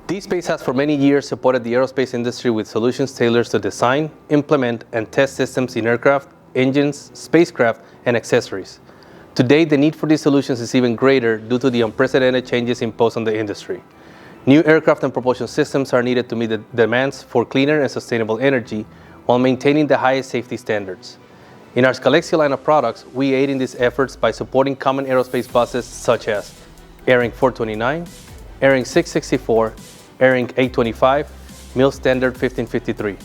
dSPACE has for many years supported the aerospace industry with solutions tailored to design, implement, and test systems in aircraft, engines, spacecraft, and accessories. Today, the need for these solutions is even greater due to the unprecedented changes imposed on the industry. New aircraft and propulsion systems are needed to meet the demands for cleaner and sustainable energy while maintaining the highest safety standards. In our Scalexia line of products, we aid in these efforts by supporting common aerospace buses such as AirInc 429, AirInc 664, AirInc 825, Mil Standard 1553.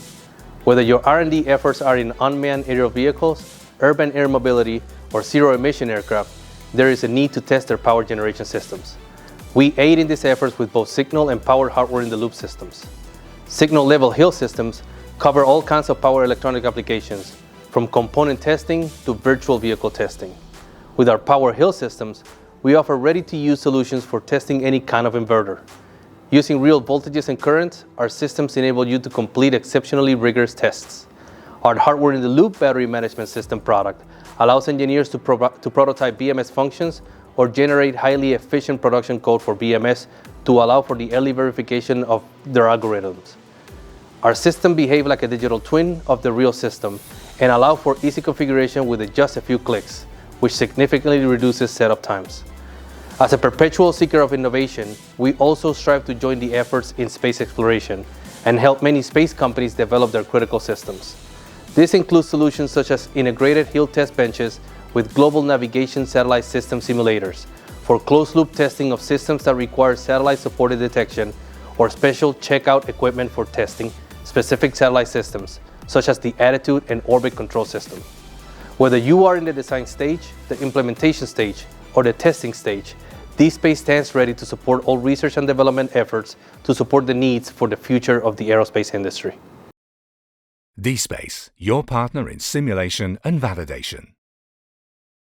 Whether your R&D efforts are in unmanned aerial vehicles, urban air mobility, or zero-emission aircraft, there is a need to test their power generation systems. We aid in these efforts with both signal and power hardware-in-the-loop systems. Signal-level hill systems cover all kinds of power electronic applications, from component testing to virtual vehicle testing. With our power hill systems, we offer ready-to-use solutions for testing any kind of inverter. Using real voltages and currents, our systems enable you to complete exceptionally rigorous tests. Our hardware-in-the-loop battery management system product allows engineers to prototype BMS functions or generate highly efficient production code for BMS to allow for the early verification of their algorithms. Our system behave like a digital twin of the real system and allow for easy configuration with just a few clicks, which significantly reduces setup times. As a perpetual seeker of innovation, we also strive to join the efforts in space exploration and help many space companies develop their critical systems. This includes solutions such as integrated hill test benches with global navigation satellite system simulators for closed-loop testing of systems that require satellite-supported detection, or special checkout equipment for testing specific satellite systems, such as the attitude and orbit control system. Whether you are in the design stage, the implementation stage, or the testing stage, dSPACE stands ready to support all research and development efforts to support the needs for the future of the aerospace industry. dSPACE, your partner in simulation and validation.